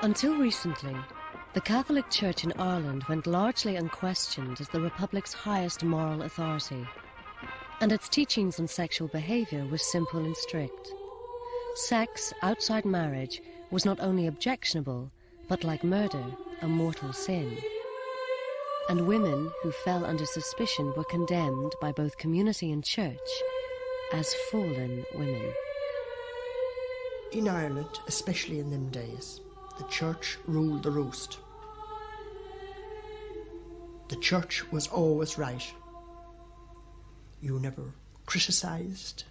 Until recently, the Catholic Church in Ireland went largely unquestioned as the Republic's highest moral authority, and its teachings on sexual behaviour were simple and strict. Sex outside marriage was not only objectionable, but like murder, a mortal sin. And women who fell under suspicion were condemned by both community and church as fallen women. In Ireland, especially in them days, the church ruled the roost. The church was always right. You never criticised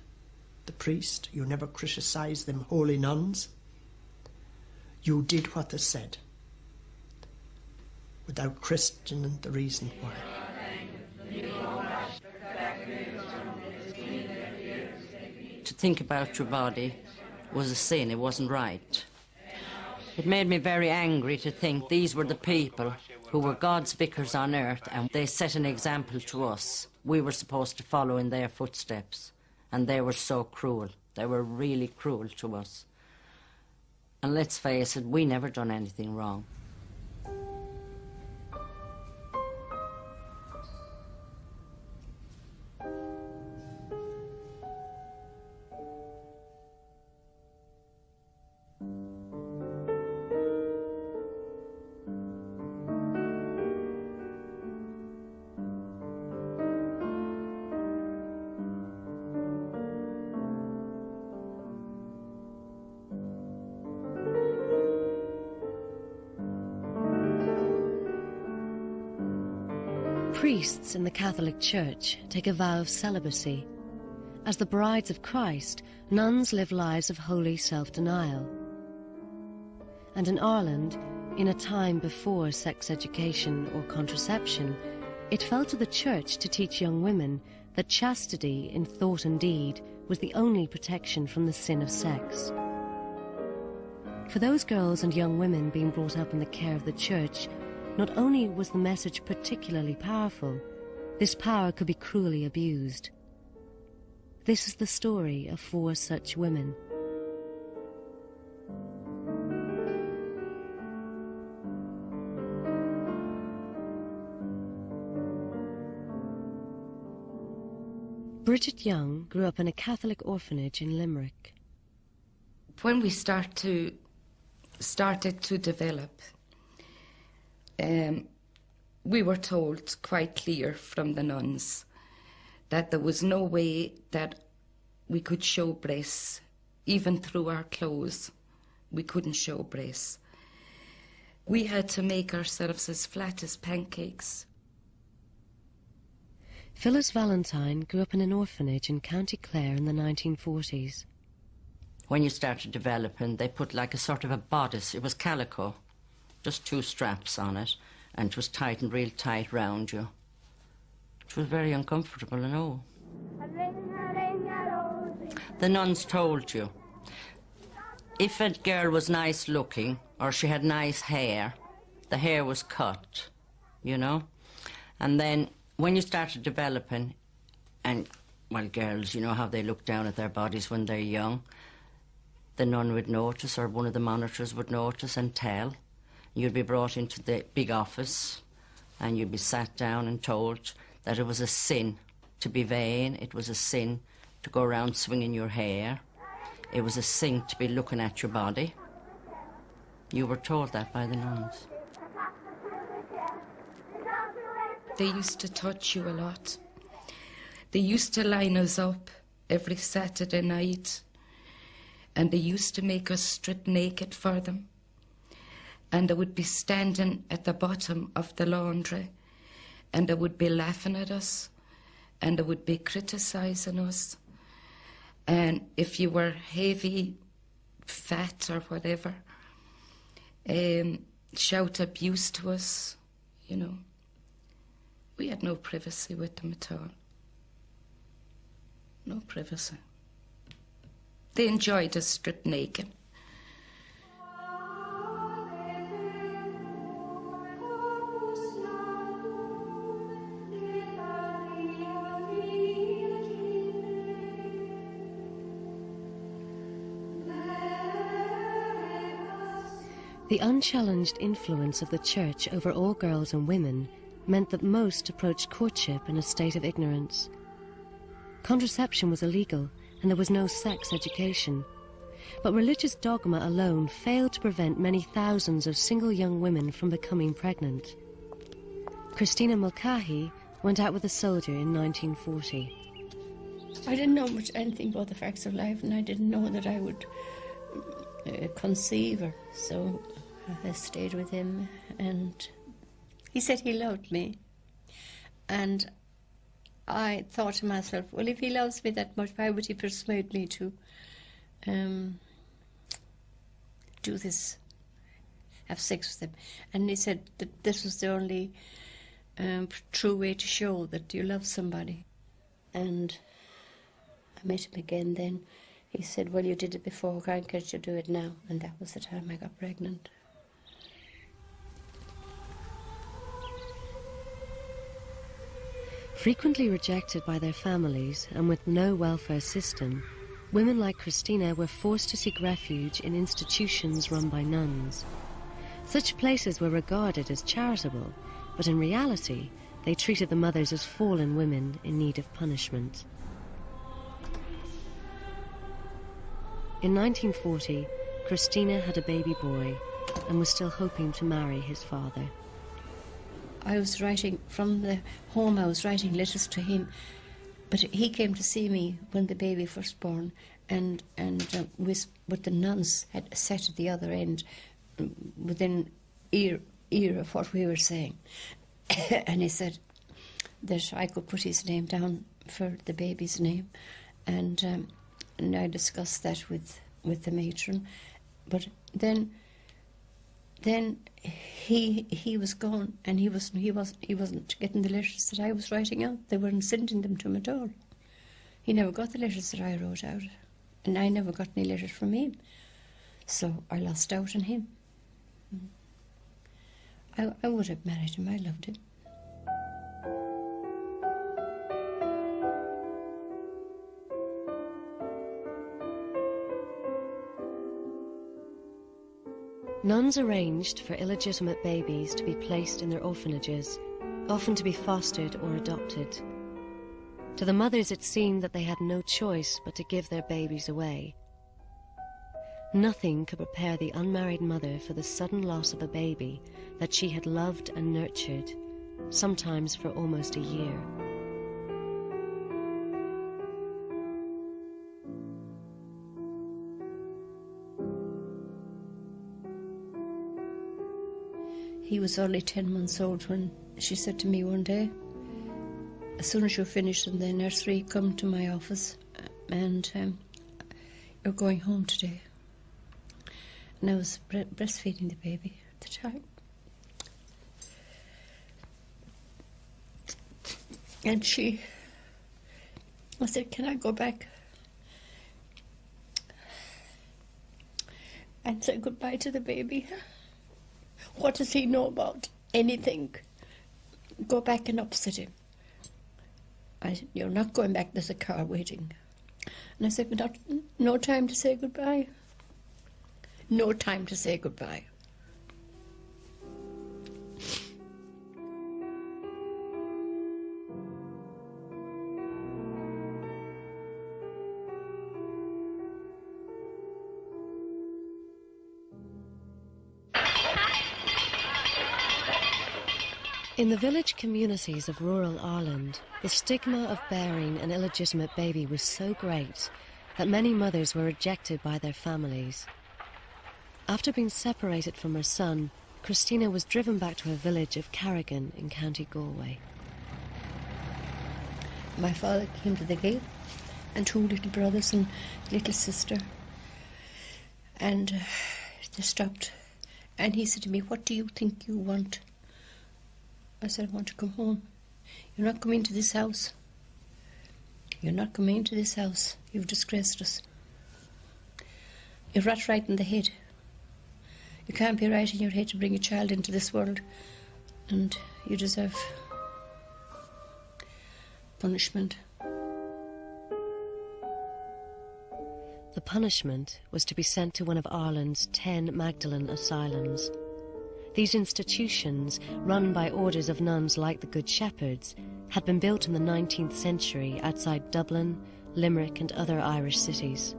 the priest, you never criticised them holy nuns. You did what they said, without questioning the reason why. To think about your body was a sin, it wasn't right. It made me very angry to think these were the people who were God's vicars on earth, and they set an example to us. We were supposed to follow in their footsteps, and they were so cruel. They were really cruel to us. And let's face it, we never done anything wrong. Priests in the Catholic Church take a vow of celibacy. As the brides of Christ, nuns live lives of holy self-denial. And in Ireland, in a time before sex education or contraception, it fell to the Church to teach young women that chastity in thought and deed was the only protection from the sin of sex. For those girls and young women being brought up in the care of the Church, not only was the message particularly powerful, this power could be cruelly abused. This is the story of 4 such women. Bridget Young grew up in a Catholic orphanage in Limerick. When we started to develop, we were told quite clear from the nuns that there was no way that we could show breasts. Even through our clothes, we couldn't show breasts. We had to make ourselves as flat as pancakes. Phyllis Valentine grew up in an orphanage in County Clare in the 1940s. When you started developing, they put like a sort of a bodice. It was calico, just 2 straps on it, and it was tightened real tight round you. It was very uncomfortable, I know. The nuns told you, if a girl was nice looking or she had nice hair, the hair was cut, you know? And then when you started developing, and, well, girls, you know how they look down at their bodies when they're young, the nun would notice, or one of the monitors would notice and tell. You'd be brought into the big office and you'd be sat down and told that it was a sin to be vain, it was a sin to go around swinging your hair, it was a sin to be looking at your body. You were told that by the nuns. They used to touch you a lot. They used to line us up every Saturday night, and they used to make us strip naked for them. And they would be standing at the bottom of the laundry, and they would be laughing at us, and they would be criticising us. And if you were heavy, fat or whatever, shout abuse to us, you know. We had no privacy with them at all. No privacy. They enjoyed us stripped naked. The unchallenged influence of the church over all girls and women meant that most approached courtship in a state of ignorance. Contraception was illegal and there was no sex education. But religious dogma alone failed to prevent many thousands of single young women from becoming pregnant. Christina Mulcahy went out with a soldier in 1940. I didn't know anything about the facts of life, and I didn't know that I would conceive her. So I stayed with him, and he said he loved me. And I thought to myself, well, if he loves me that much, why would he persuade me to do this, have sex with him? And he said that this was the only true way to show that you love somebody. And I met him again then. He said, well, you did it before, why can't you do it now? And that was the time I got pregnant. Frequently rejected by their families and with no welfare system, women like Christina were forced to seek refuge in institutions run by nuns. Such places were regarded as charitable, but in reality, they treated the mothers as fallen women in need of punishment. In 1940, Christina had a baby boy and was still hoping to marry his father. I was writing from the home, I was writing letters to him, but he came to see me when the baby first born, and with the nuns had sat at the other end within ear of what we were saying. And he said that I could put his name down for the baby's name, and I discussed that with the matron. But then he was gone, and he wasn't getting the letters that I was writing out. They weren't sending them to him at all. He never got the letters that I wrote out, and I never got any letters from him. So I lost out on him. I would have married him. I loved him. Nuns arranged for illegitimate babies to be placed in their orphanages, often to be fostered or adopted. To the mothers it seemed that they had no choice but to give their babies away. Nothing could prepare the unmarried mother for the sudden loss of a baby that she had loved and nurtured, sometimes for almost a year. He was only 10 months old when she said to me one day, as soon as you're finished in the nursery, come to my office, and you're going home today. And I was breastfeeding the baby at the time. And I said, can I go back and say goodbye to the baby? What does he know about anything? Go back and upset him. I said, you're not going back, there's a car waiting. And I said, no time to say goodbye. No time to say goodbye. In the village communities of rural Ireland, the stigma of bearing an illegitimate baby was so great that many mothers were rejected by their families. After being separated from her son, Christina was driven back to her village of Carrigan in County Galway. My father came to the gate, and 2 little brothers and little sister, and they stopped, and he said to me, what do you think you want? I said, I want to come home. You're not coming to this house. You're not coming into this house. You've disgraced us. You're right in the head. You can't be right in your head to bring a child into this world, and you deserve punishment. The The punishment was to be sent to one of Ireland's 10 Magdalen asylums. These institutions, run by orders of nuns like the Good Shepherds, had been built in the 19th century outside Dublin, Limerick and other Irish cities.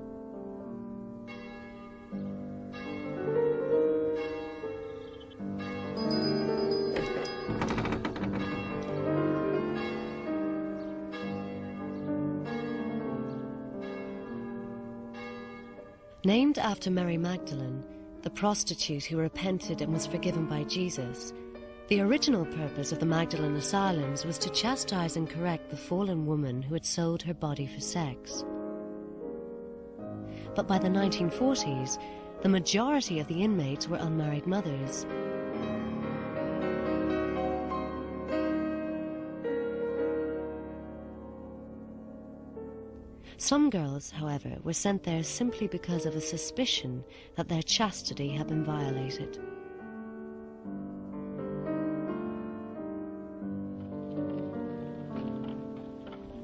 Named after Mary Magdalene, the prostitute who repented and was forgiven by Jesus, the original purpose of the Magdalen asylums was to chastise and correct the fallen woman who had sold her body for sex. But by the 1940s, the majority of the inmates were unmarried mothers. Some girls, however, were sent there simply because of a suspicion that their chastity had been violated.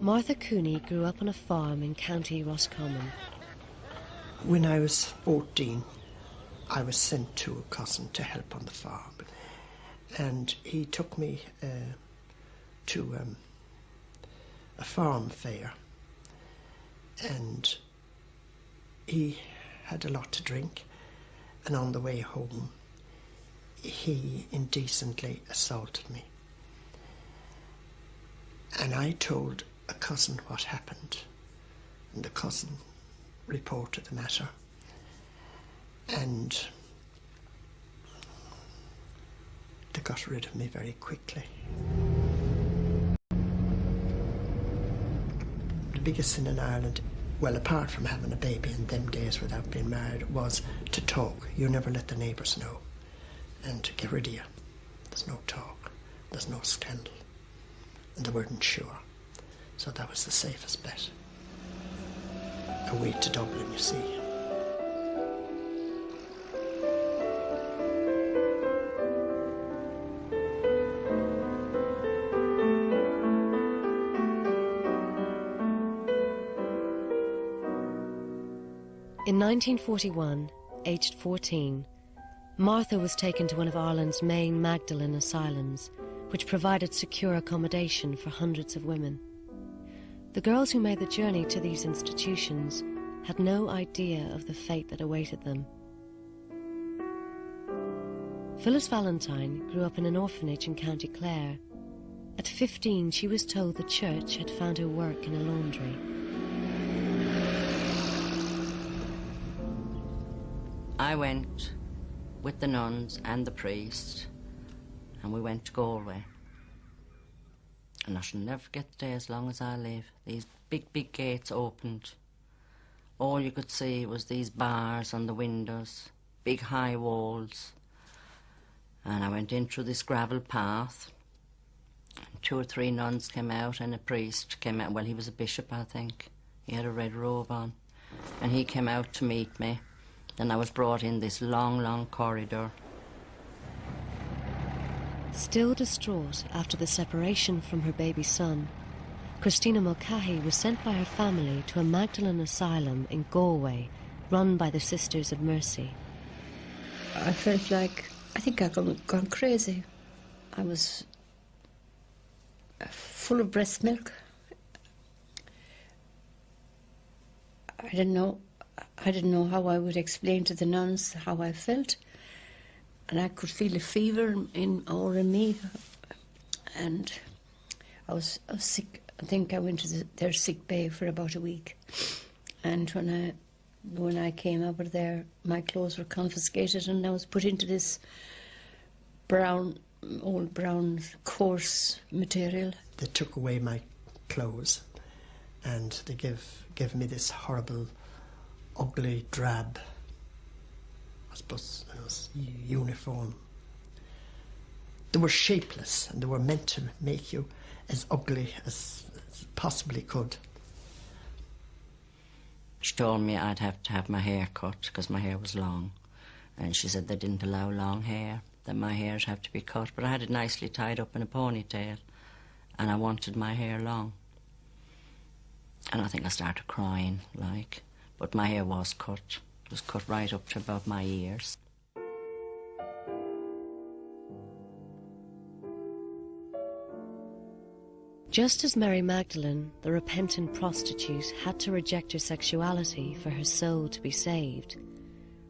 Martha Cooney grew up on a farm in County Roscommon. When I was 14, I was sent to a cousin to help on the farm. And he took me to a farm fair. And he had a lot to drink, and on the way home he indecently assaulted me. And I told a cousin what happened, and the cousin reported the matter. And they got rid of me very quickly. The biggest sin in Ireland, well, apart from having a baby in them days without being married, was to talk. You never let the neighbours know. And to get rid of you. There's no talk. There's no scandal. And they weren't sure. So that was the safest bet. Away to Dublin, you see. In 1941, aged 14, Martha was taken to one of Ireland's main Magdalen asylums, which provided secure accommodation for hundreds of women. The girls who made the journey to these institutions had no idea of the fate that awaited them. Phyllis Valentine grew up in an orphanage in County Clare. At 15, she was told the church had found her work in a laundry. I went with the nuns and the priest, and we went to Galway. And I shall never forget the day as long as I live. These big, big gates opened. All you could see was these bars on the windows, big high walls. And I went in through this gravel path. And 2 or 3 nuns came out, and a priest came out. Well, he was a bishop, I think. He had a red robe on. And he came out to meet me. And I was brought in this long, long corridor. Still distraught after the separation from her baby son, Christina Mulcahy was sent by her family to a Magdalen asylum in Galway, run by the Sisters of Mercy. I felt like, I think I'd gone crazy. I was full of breast milk. I didn't know how I would explain to the nuns how I felt, and I could feel a fever in me, and I was sick. I think I went to their sick bay for about a week, and when I came out of there, my clothes were confiscated, and I was put into this old brown coarse material. They took away my clothes, and they gave me this horrible, ugly, drab, I suppose it was uniform. They were shapeless, and they were meant to make you as ugly as possibly could. She told me I'd have to have my hair cut because my hair was long, and she said they didn't allow long hair, that my hairs have to be cut, but I had it nicely tied up in a ponytail, and I wanted my hair long. And I think I started crying, but my hair was cut. It was cut right up to about my ears. Just as Mary Magdalene, the repentant prostitute, had to reject her sexuality for her soul to be saved,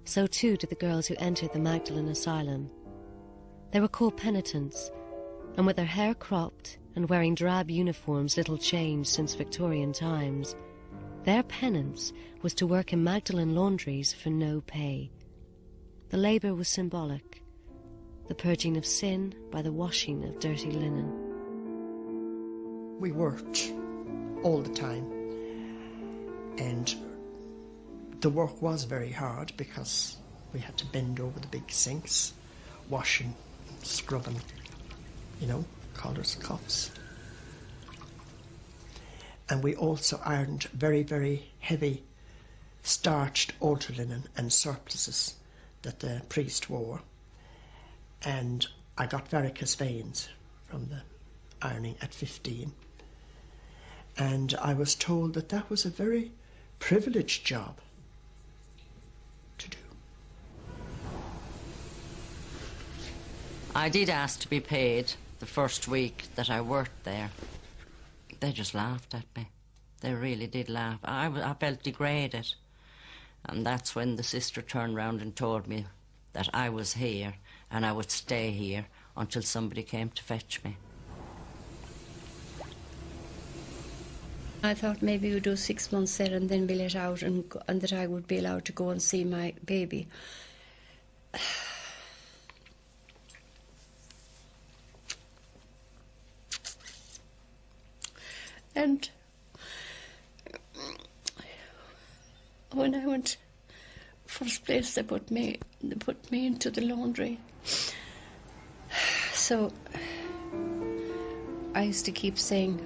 so too did the girls who entered the Magdalene Asylum. They were called penitents, and with their hair cropped and wearing drab uniforms little changed since Victorian times, their penance was to work in Magdalene laundries for no pay. The labour was symbolic, the purging of sin by the washing of dirty linen. We worked all the time, and the work was very hard because we had to bend over the big sinks, washing, scrubbing, collars, cuffs. And we also ironed very, very heavy starched altar linen and surplices that the priest wore. And I got varicose veins from the ironing at 15. And I was told that that was a very privileged job to do. I did ask to be paid the first week that I worked there. They just laughed at me. They really did laugh. I felt degraded. And that's when the sister turned round and told me that I was here and I would stay here until somebody came to fetch me. I thought maybe we'd do 6 months there and then be let out, and that I would be allowed to go and see my baby. And when I went, first place they put me into the laundry. So I used to keep saying,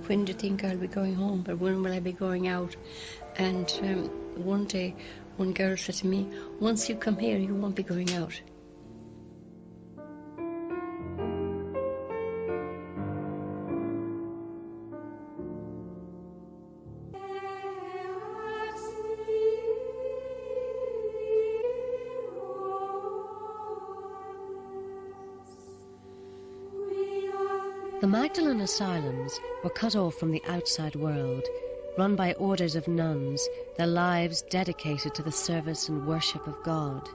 when do you think I'll be going home, or when will I be going out? And one day, one girl said to me, once you come here, you won't be going out. The Magdalene asylums were cut off from the outside world, run by orders of nuns, their lives dedicated to the service and worship of God.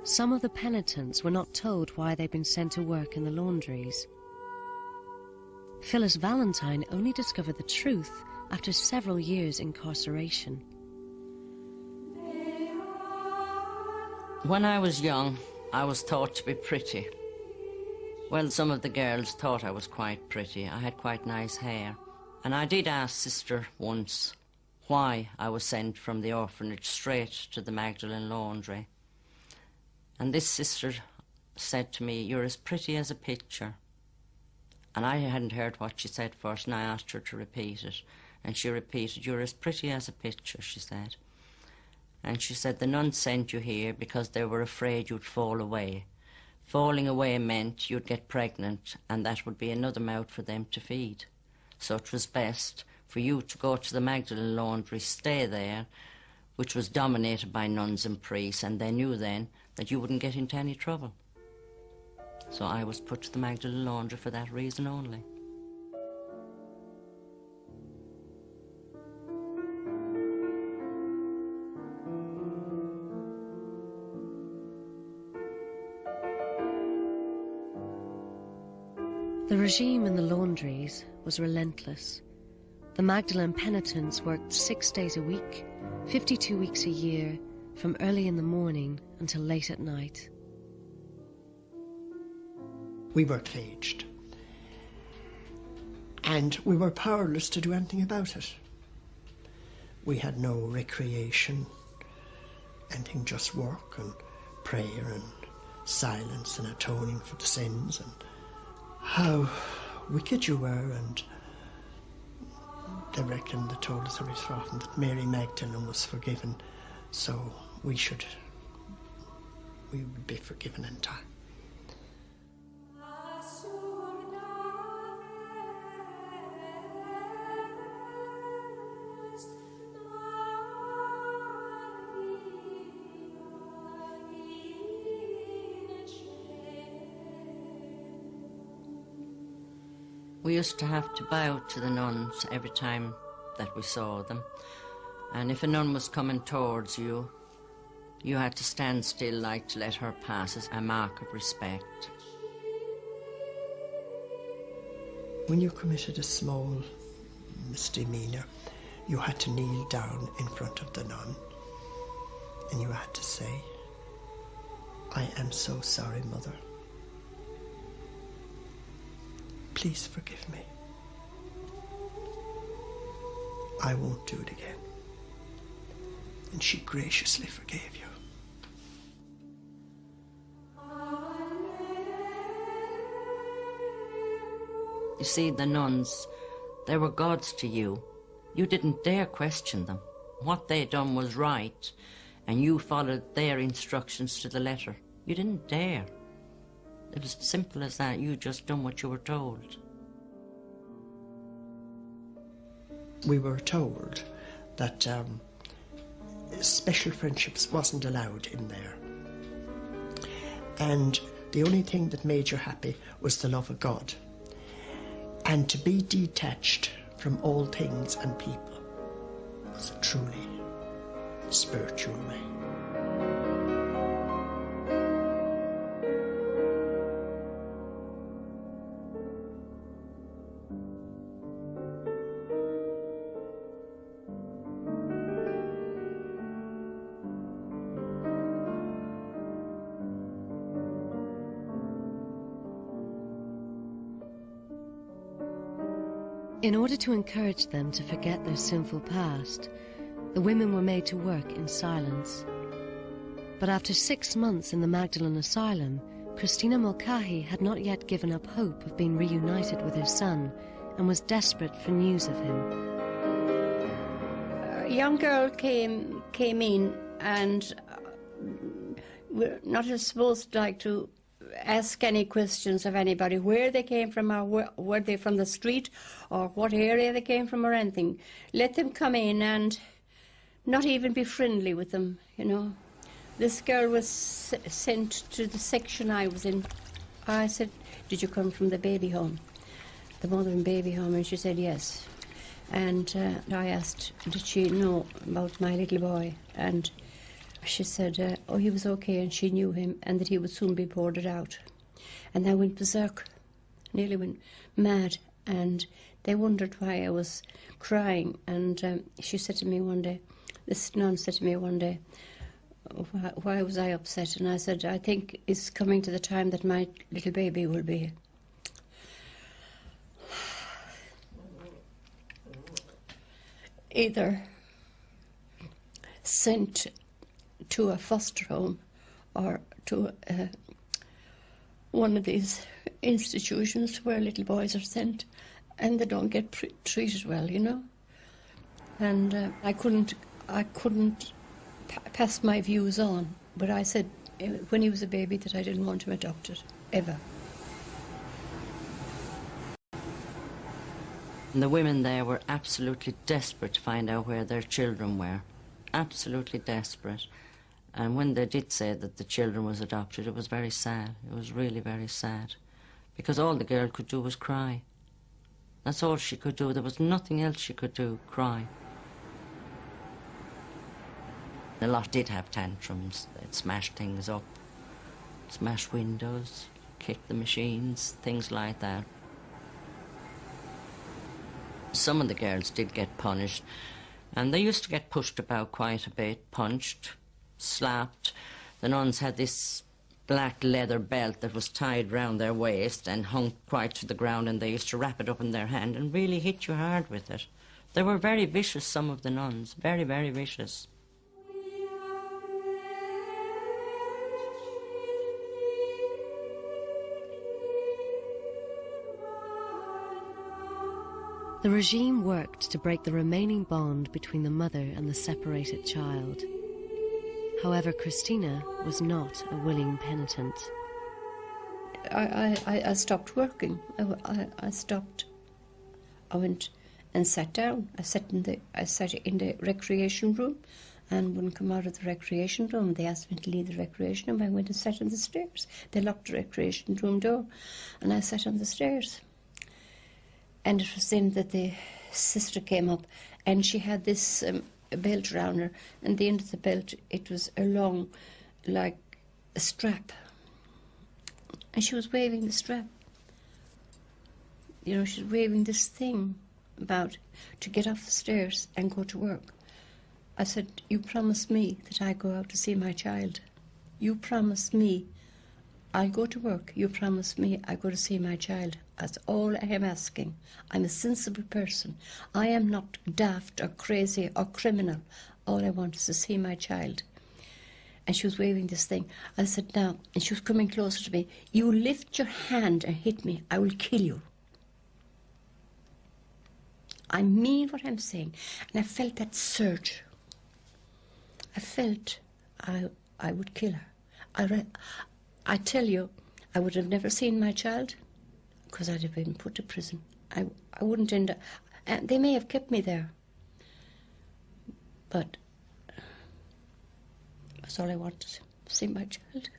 Some of the penitents were not told why they'd been sent to work in the laundries. Phyllis Valentine only discovered the truth after several years' incarceration. When I was young, I was thought to be pretty. Well, some of the girls thought I was quite pretty. I had quite nice hair. And I did ask Sister once why I was sent from the orphanage straight to the Magdalene laundry. And this sister said to me, "You're as pretty as a picture." And I hadn't heard what she said first, and I asked her to repeat it. And she repeated, "You're as pretty as a picture," she said. And she said, "The nuns sent you here because they were afraid you'd fall away. Falling away meant you'd get pregnant, and that would be another mouth for them to feed. So it was best for you to go to the Magdalene laundry, stay there, which was dominated by nuns and priests, and they knew then that you wouldn't get into any trouble." So I was put to the Magdalene laundry for that reason only. The regime in the laundries was relentless. The Magdalene penitents worked 6 days a week, 52 weeks a year, from early in the morning until late at night. We were caged, and we were powerless to do anything about it. We had no recreation, anything, just work and prayer and silence and atoning for the sins, and how wicked you were. And they reckoned, they told us very often that Mary Magdalene was forgiven, so we should we would be forgiven in time. We used to have to bow to the nuns every time that we saw them. And if a nun was coming towards you, you had to stand still, like to let her pass as a mark of respect. When you committed a small misdemeanor, you had to kneel down in front of the nun and you had to say, "I am so sorry, Mother. Please forgive me. I won't do it again." And she graciously forgave you. You see, the nuns, they were gods to you. You didn't dare question them. What they done was right, and you followed their instructions to the letter. You didn't dare. It was simple as that. You just done what you were told. We were told that special friendships wasn't allowed in there. And the only thing that made you happy was the love of God. And to be detached from all things and people was a truly spiritual way. In order to encourage them to forget their sinful past, the women were made to work in silence. But after 6 months in the Magdalen Asylum, Christina Mulcahy had not yet given up hope of being reunited with her son and was desperate for news of him. A young girl came in, and we're not supposed like to ask any questions of anybody, where they came from, or were they from the street, or what area they came from, or anything. Let them come in and not even be friendly with them, you know. This girl was sent to the section I was in. I said, "Did you come from the baby home, the mother and baby home?" And she said yes. And I asked, did she know about my little boy? And she said, oh, he was okay, and she knew him, and that he would soon be boarded out. And I went berserk, nearly went mad, and they wondered why I was crying. And she said to me one day, this nun said to me one day, why was I upset? And I said, I think it's coming to the time that my little baby will be either sent to a foster home or to one of these institutions where little boys are sent and they don't get treated well, you know. And I couldn't pass my views on, but I said when he was a baby that I didn't want him adopted, ever. And the women there were absolutely desperate to find out where their children were. Absolutely desperate. And when they did say that the children was adopted, it was very sad. It was really very sad. Because all the girl could do was cry. That's all she could do. There was nothing else she could do, cry. A lot did have tantrums. They'd smash things up, smash windows, kick the machines, things like that. Some of the girls did get punished, and they used to get pushed about quite a bit, punched, slapped. The nuns had this black leather belt that was tied round their waist and hung quite to the ground, and they used to wrap it up in their hand and really hit you hard with it. They were very vicious, some of the nuns, very, very vicious. The regime worked to break the remaining bond between the mother and the separated child. However, Christina was not a willing penitent. I stopped working. I stopped. I went and sat down. I sat in the recreation room, and wouldn't come out of the recreation room. They asked me to leave the recreation room. I went and sat on the stairs. They locked the recreation room door, and I sat on the stairs. And it was then that the sister came up, and she had this belt around her, and the end of the belt, it was a long, like a strap. And she was waving the strap. You know, she's waving this thing about to get off the stairs and go to work. I said, you promised me that I go out to see my child. You promised me I'll go to work. You promised me I go to see my child. That's all I am asking. I'm a sensible person. I am not daft or crazy or criminal. All I want is to see my child. And she was waving this thing. I said, now, and she was coming closer to me, you lift your hand and hit me, I will kill you. I mean what I'm saying. And I felt that surge. I felt I would kill her. I tell you, I would have never seen my child because I'd have been put to prison. I wouldn't end up... they may have kept me there. But that's all I wanted, to see my child.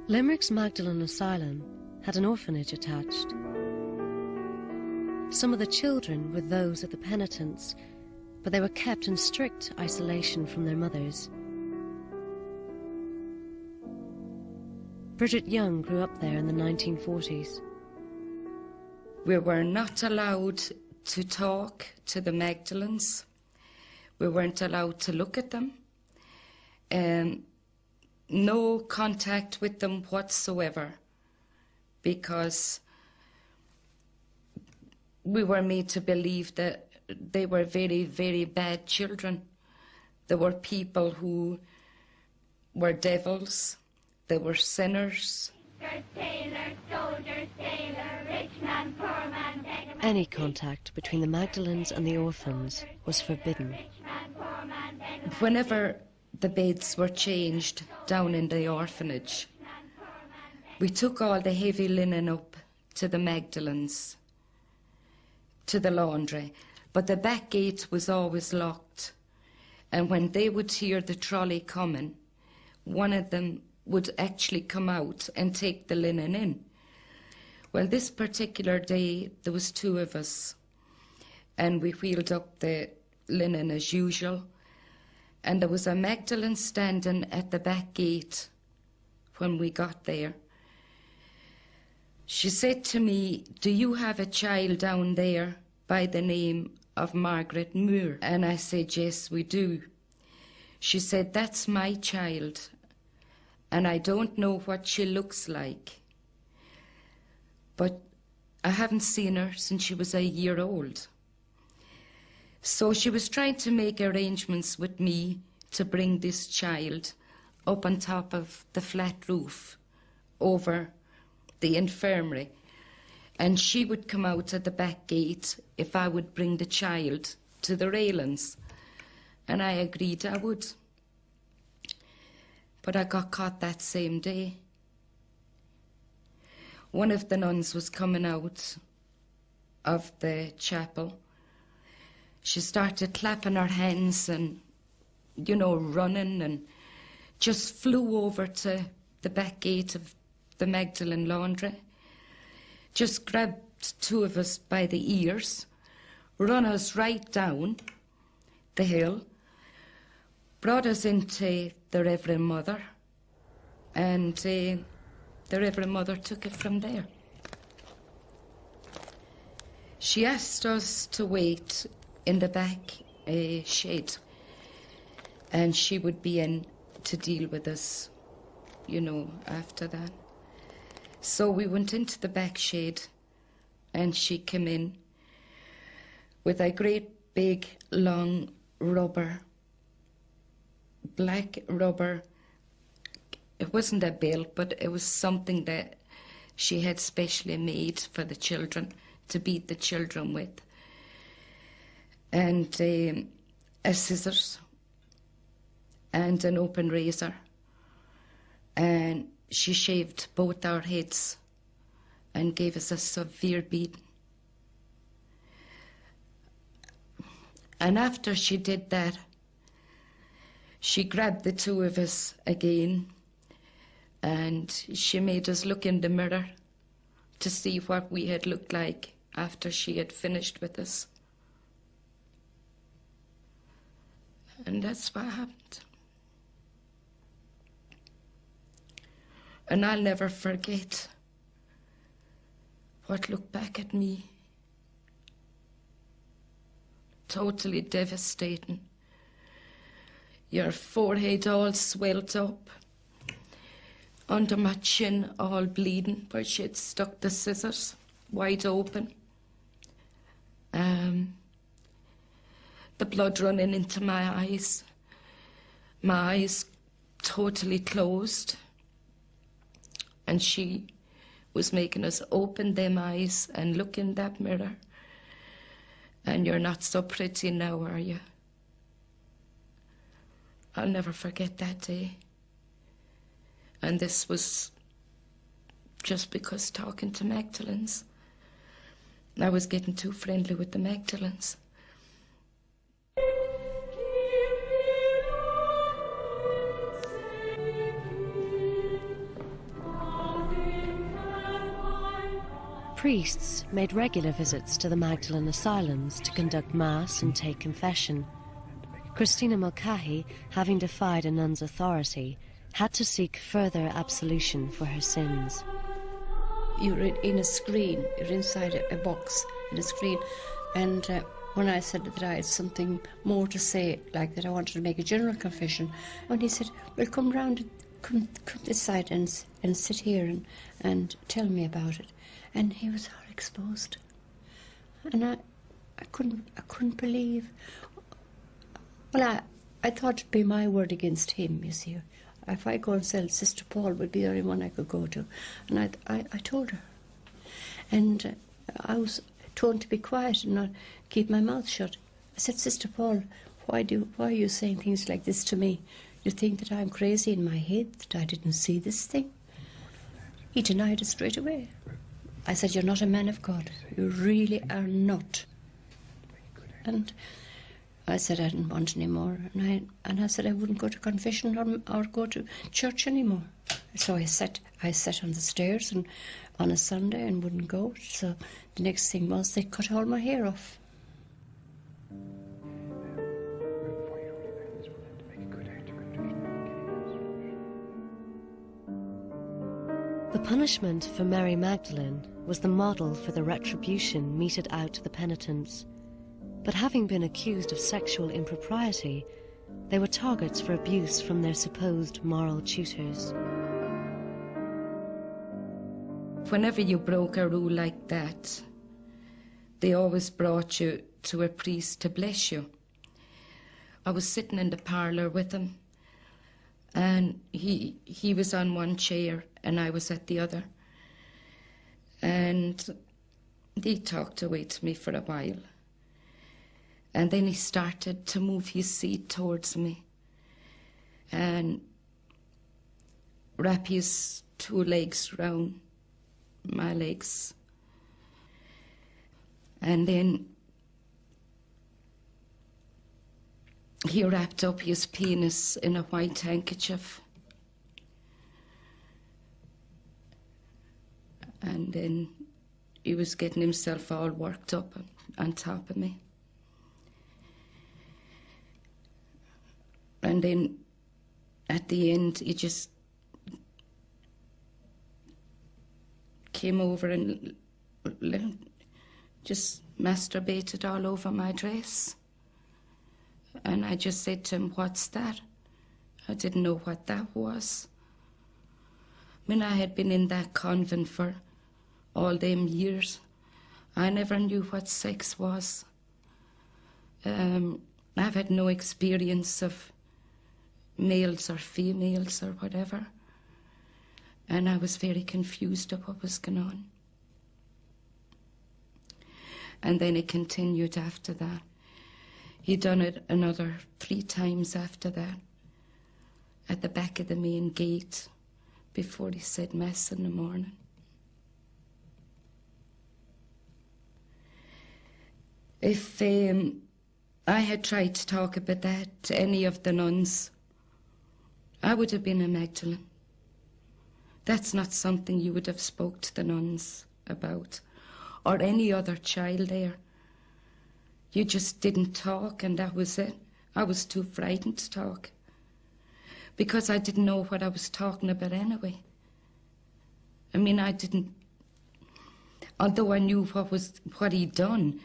Limerick's Magdalen Asylum had an orphanage attached. Some of the children were those of the penitents, but they were kept in strict isolation from their mothers. Bridget Young grew up there in the 1940s. We were not allowed to talk to the Magdalens. We weren't allowed to look at them. No contact with them whatsoever, because we were made to believe that they were very, very bad children. There were people who were devils, they were sinners. Sailor, soldier, sailor, rich man, poor man, Any contact between the Magdalens and the orphans was forbidden. Whenever the beds were changed down in the orphanage, we took all the heavy linen up to the Magdalens, to the laundry, but the back gate was always locked, and when they would hear the trolley coming, one of them would actually come out and take the linen in. Well, this particular day there was two of us, and we wheeled up the linen as usual, and there was a Magdalene standing at the back gate when we got there. She said to me, "Do you have a child down there by the name of Margaret Moore?" And I said, "Yes, we do." She said, "That's my child, and I don't know what she looks like, but I haven't seen her since she was a year old." So she was trying to make arrangements with me to bring this child up on top of the flat roof over the infirmary, and she would come out at the back gate if I would bring the child to the railings, and I agreed I would. But I got caught that same day. One of the nuns was coming out of the chapel. She started clapping her hands and, running, and just flew over to the back gate of the Magdalene laundry, just grabbed two of us by the ears, run us right down the hill, brought us into the Reverend Mother, and the Reverend Mother took it from there. She asked us to wait in the back a shed, and she would be in to deal with us, you know, after that. So we went into the back shed, and she came in with a great big long rubber, black rubber. It wasn't a belt, but it was something that she had specially made for the children, to beat the children with. And a scissors and an open razor. And she shaved both our heads and gave us a severe beating. And after she did that, she grabbed the two of us again, and she made us look in the mirror to see what we had looked like after she had finished with us. And that's what happened. And I'll never forget what looked back at me. Totally devastating. Your forehead all swelled up, under my chin all bleeding where she had stuck the scissors wide open. The blood running into my eyes totally closed, and she was making us open them eyes and look in that mirror. And you're not so pretty now, are you? I'll never forget that day. And this was just because talking to Magdalens. I was getting too friendly with the Magdalens. Priests made regular visits to the Magdalen asylums to conduct mass and take confession. Christina Mulcahy, having defied a nun's authority, had to seek further absolution for her sins. You're in a screen, you're inside a box in a screen, and when I said that I had something more to say, like that I wanted to make a general confession, and he said, well, come round, come this side and sit here and tell me about it. And he was all exposed, and I couldn't believe. Well, I thought it'd be my word against him, you see. If I go and sell, Sister Paul would be the only one I could go to. And I told her. And I was told to be quiet and not keep my mouth shut. I said, Sister Paul, why are you saying things like this to me? You think that I'm crazy in my head, that I didn't see this thing? He denied it straight away. I said, you're not a man of God. You really are not. And I said I didn't want any more. And I said I wouldn't go to confession or go to church anymore. So I sat on the stairs and on a Sunday and wouldn't go. So the next thing was they cut all my hair off. The punishment for Mary Magdalene was the model for the retribution meted out to the penitents. But having been accused of sexual impropriety, they were targets for abuse from their supposed moral tutors. Whenever you broke a rule like that, they always brought you to a priest to bless you. I was sitting in the parlour with him, and he was on one chair and I was at the other. And he talked away to me for a while. And then he started to move his seat towards me and wrap his two legs round my legs. And then he wrapped up his penis in a white handkerchief. And then he was getting himself all worked up on top of me. And then at the end, he just came over and just masturbated all over my dress. And I just said to him, "What's that?" I didn't know what that was. I mean, I had been in that convent for all them years. I never knew what sex was. I've had no experience of males or females or whatever. And I was very confused of what was going on. And then it continued after that. He done it another 3 times after that, at the back of the main gate, before he said Mass in the morning. If I had tried to talk about that to any of the nuns, I would have been a Magdalene. That's not something you would have spoke to the nuns about, or any other child there. You just didn't talk, and that was it. I was too frightened to talk, because I didn't know what I was talking about anyway. I mean, I didn't, although I knew what he'd done,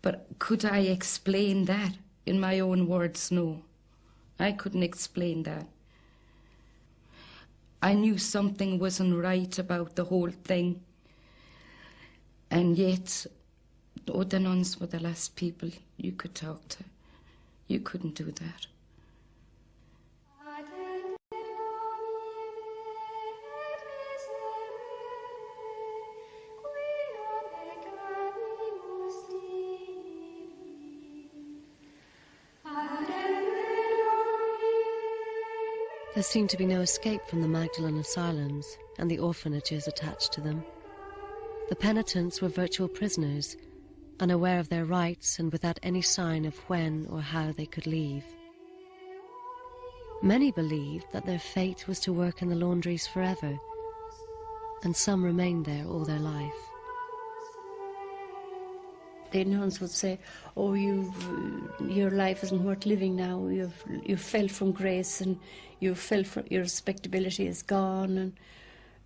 but could I explain that in my own words? No, I couldn't explain that. I knew something wasn't right about the whole thing, and yet, the nuns were the last people you could talk to. You couldn't do that. There seemed to be no escape from the Magdalene asylums and the orphanages attached to them. The penitents were virtual prisoners, unaware of their rights and without any sign of when or how they could leave. Many believed that their fate was to work in the laundries forever, and some remained there all their life. The nuns would say, "Oh, your life isn't worth living now. You've fell from grace, and your respectability is gone,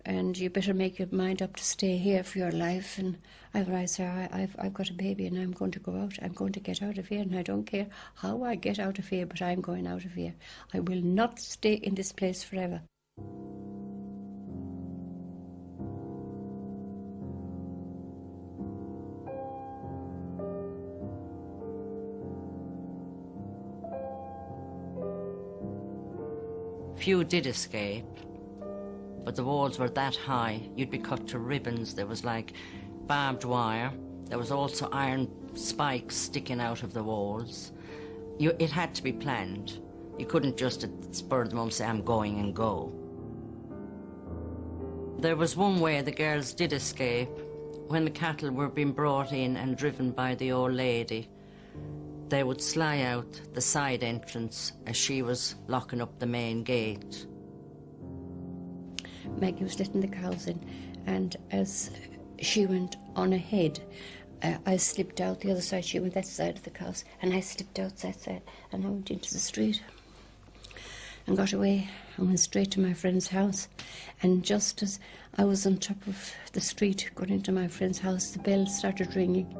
and you better make your mind up to stay here for your life." And I say, I've got a baby, and I'm going to go out. I'm going to get out of here, and I don't care how I get out of here, but I'm going out of here. I will not stay in this place forever. Few did escape, but the walls were that high, you'd be cut to ribbons. There was like barbed wire. There was also iron spikes sticking out of the walls. It had to be planned. You couldn't just at the spur of the moment say, "I'm going," and go. There was one way the girls did escape. When the cattle were being brought in and driven by the old lady, they would sly out the side entrance as she was locking up the main gate. Maggie was letting the cows in, and as she went on ahead, I slipped out the other side. She went that side of the cows, and I slipped out that side, and I went into the street and got away and went straight to my friend's house. And just as I was on top of the street going into my friend's house, the bell started ringing.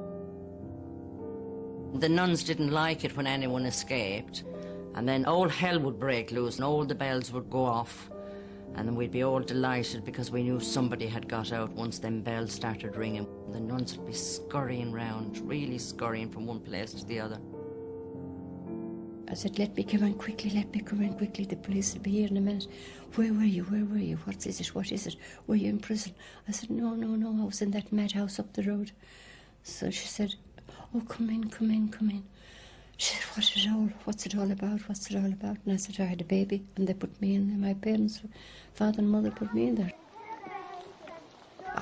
The nuns didn't like it when anyone escaped, and then all hell would break loose and all the bells would go off, and then we'd be all delighted because we knew somebody had got out once them bells started ringing. The nuns would be scurrying round, really scurrying from one place to the other. I said, "Let me come in quickly, let me come in quickly. The police will be here in a minute." Where were you? What is it? Were you in prison?" I said, No, I was in that madhouse up the road." So she said, "Oh, come in. She said, what's it all about? And I said, "I had a baby, and they put me in there. My parents, father and mother, put me in there."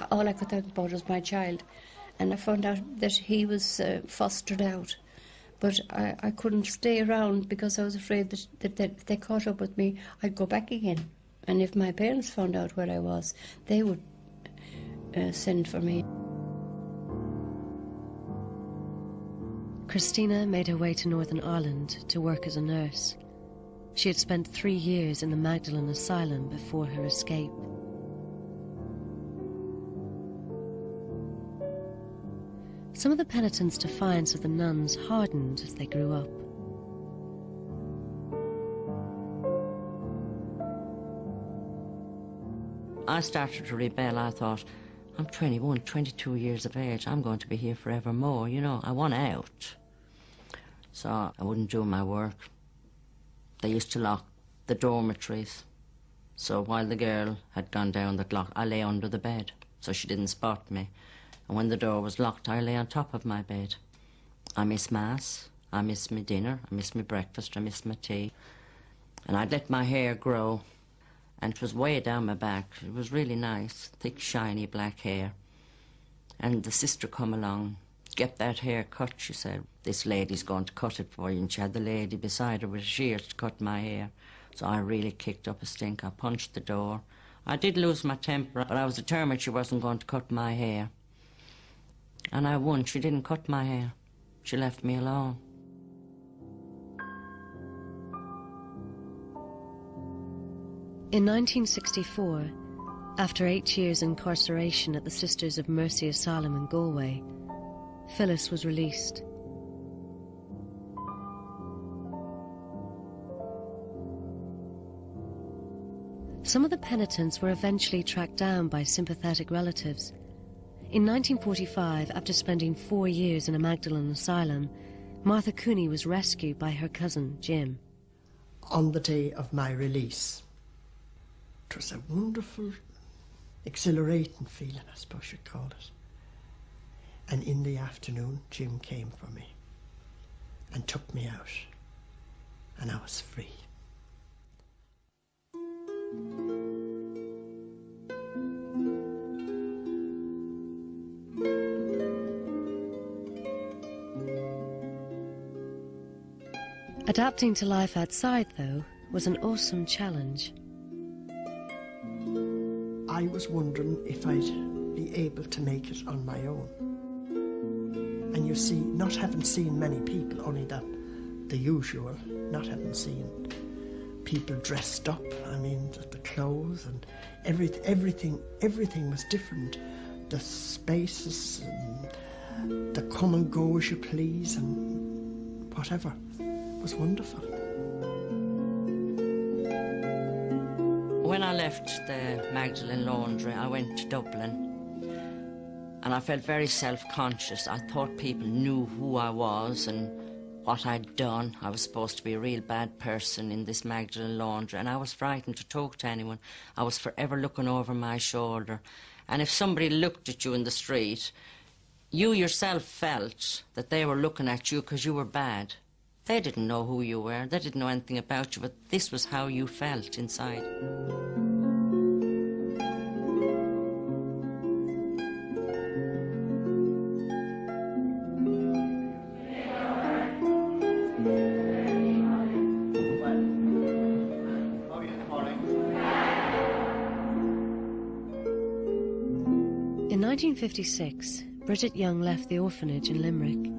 All I could think about was my child, and I found out that he was fostered out. But I couldn't stay around because I was afraid that if they caught up with me, I'd go back again. And if my parents found out where I was, they would send for me. Christina made her way to Northern Ireland to work as a nurse. She had spent 3 years in the Magdalene Asylum before her escape. Some of the penitents' defiance of the nuns hardened as they grew up. I started to rebel. I thought, I'm 21, 22 years of age. I'm going to be here forevermore, you know. I want out. So I wouldn't do my work. They used to lock the dormitories. So while the girl had gone down the clock, I lay under the bed so she didn't spot me. And when the door was locked, I lay on top of my bed. I miss Mass, I miss my dinner, I miss my breakfast, I miss my tea. And I'd let my hair grow, and it was way down my back. It was really nice, thick, shiny black hair. And the sister come along, get that hair cut, she said. This lady's going to cut it for you. And she had the lady beside her with a shears to cut my hair. So I really kicked up a stink. I punched the door. I did lose my temper, but I was determined she wasn't going to cut my hair. And I won. She didn't cut my hair. She left me alone. In 1964, after 8 years incarceration at the Sisters of Mercy Asylum in Galway, Phyllis was released. Some of the penitents were eventually tracked down by sympathetic relatives. In 1945, after spending 4 years in a Magdalen asylum, Martha Cooney was rescued by her cousin, Jim. On the day of my release, it was a wonderful, exhilarating feeling, I suppose you'd call it. And in the afternoon, Jim came for me and took me out, and I was free. Adapting to life outside, though, was an awesome challenge. I was wondering if I'd be able to make it on my own. And you see, not having seen many people, only the usual, not having seen people dressed up, I mean, the clothes and everything was different. The spaces, and the come and go as you please, and whatever, was wonderful. When I left the Magdalen laundry, I went to Dublin, and I felt very self-conscious. I thought people knew who I was and what I'd done. I was supposed to be a real bad person in this Magdalen laundry, and I was frightened to talk to anyone. I was forever looking over my shoulder. And if somebody looked at you in the street, you yourself felt that they were looking at you because you were bad. They didn't know who you were. They didn't know anything about you, but this was how you felt inside. In 1956, Bridget Young left the orphanage in Limerick.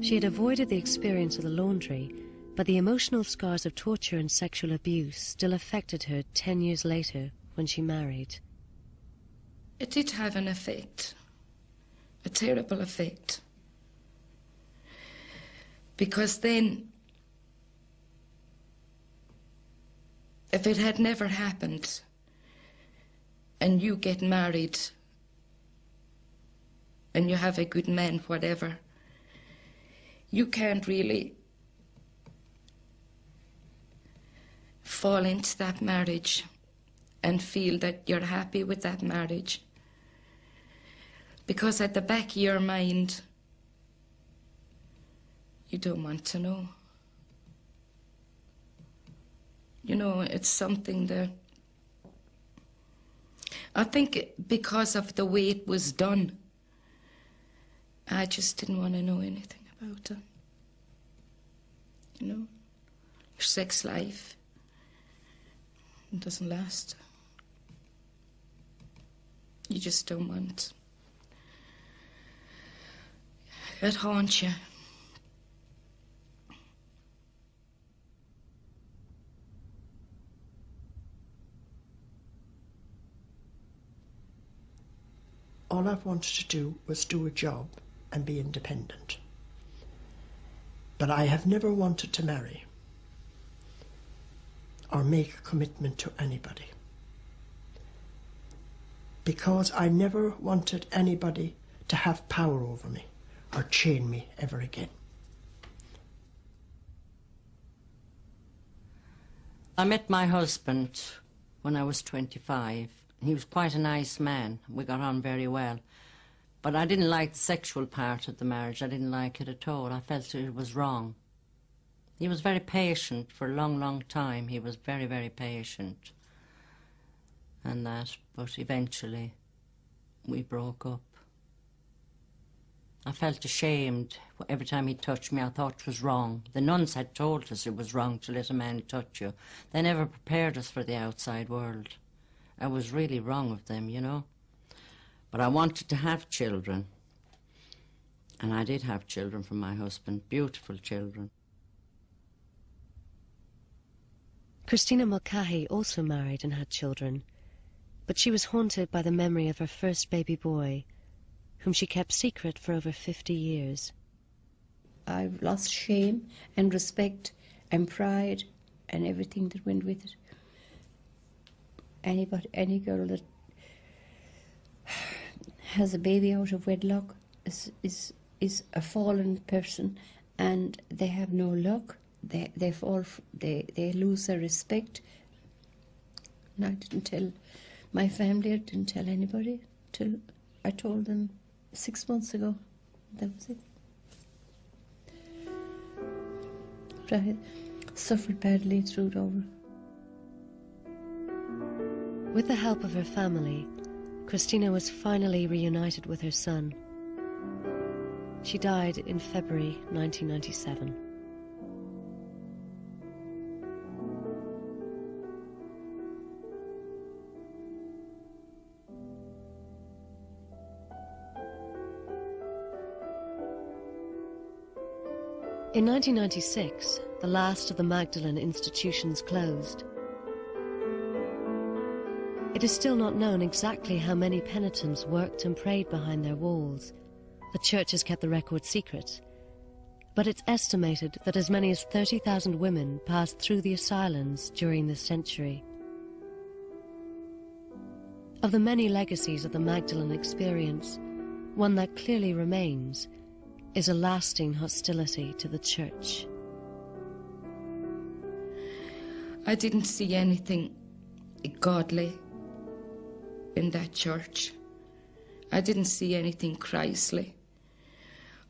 She had avoided the experience of the laundry, but the emotional scars of torture and sexual abuse still affected her 10 years later when she married. It did have an effect, a terrible effect. Because then, if it had never happened, and you get married, and you have a good man, whatever, you can't really fall into that marriage and feel that you're happy with that marriage. Because at the back of your mind, you don't want to know. You know, it's something that I think because of the way it was done, I just didn't want to know anything about it. You know, your sex life, it doesn't last. You just don't want. It haunts you. All I've wanted to do was do a job and be independent. But I have never wanted to marry or make a commitment to anybody. because I never wanted anybody to have power over me or chain me ever again. I met my husband when I was 25. He was quite a nice man. We got on very well. But I didn't like the sexual part of the marriage. I didn't like it at all. I felt it was wrong. He was very patient for a long, long time. He was very, very patient. And that, but eventually we broke up. I felt ashamed. Every time he touched me, I thought it was wrong. The nuns had told us it was wrong to let a man touch you. They never prepared us for the outside world. It was really wrong of them, you know. But I wanted to have children. And I did have children from my husband, beautiful children. Christina Mulcahy also married and had children, but she was haunted by the memory of her first baby boy, whom she kept secret for over 50 years. I've lost shame and respect and pride and everything that went with it. Any girl that has a baby out of wedlock is a fallen person, and they have no luck. They lose their respect. And I didn't tell my family, I didn't tell anybody till I told them 6 months ago. That was it. But I had suffered badly through it over. With the help of her family, Christina was finally reunited with her son. She died in February 1997. In 1996, the last of the Magdalene institutions closed. It is still not known exactly how many penitents worked and prayed behind their walls. The church has kept the record secret. But it's estimated that as many as 30,000 women passed through the asylums during this century. Of the many legacies of the Magdalene experience, one that clearly remains is a lasting hostility to the church. I didn't see anything godly in that church. I didn't see anything Christly.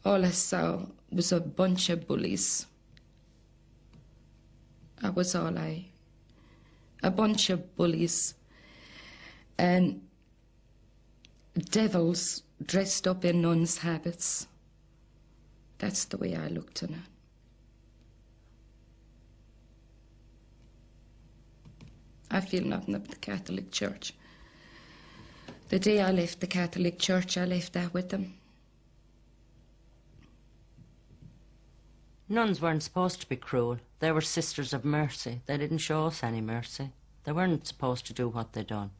All I saw was a bunch of bullies. That was all a bunch of bullies and devils dressed up in nuns' habits. That's the way I looked on it. I feel nothing of the Catholic Church. The day I left the Catholic Church, I left that with them. Nuns weren't supposed to be cruel. They were sisters of mercy. They didn't show us any mercy. They weren't supposed to do what they'd done.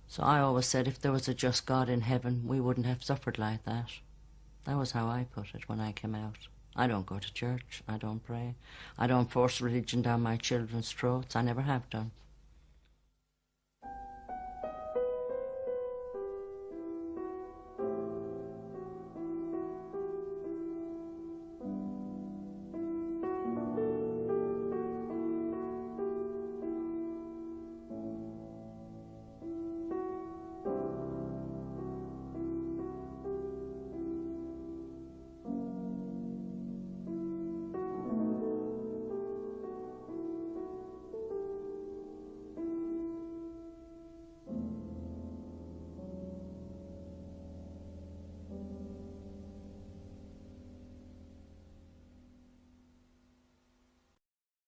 So I always said if there was a just God in heaven, we wouldn't have suffered like that. That was how I put it when I came out. I don't go to church. I don't pray. I don't force religion down my children's throats. I never have done.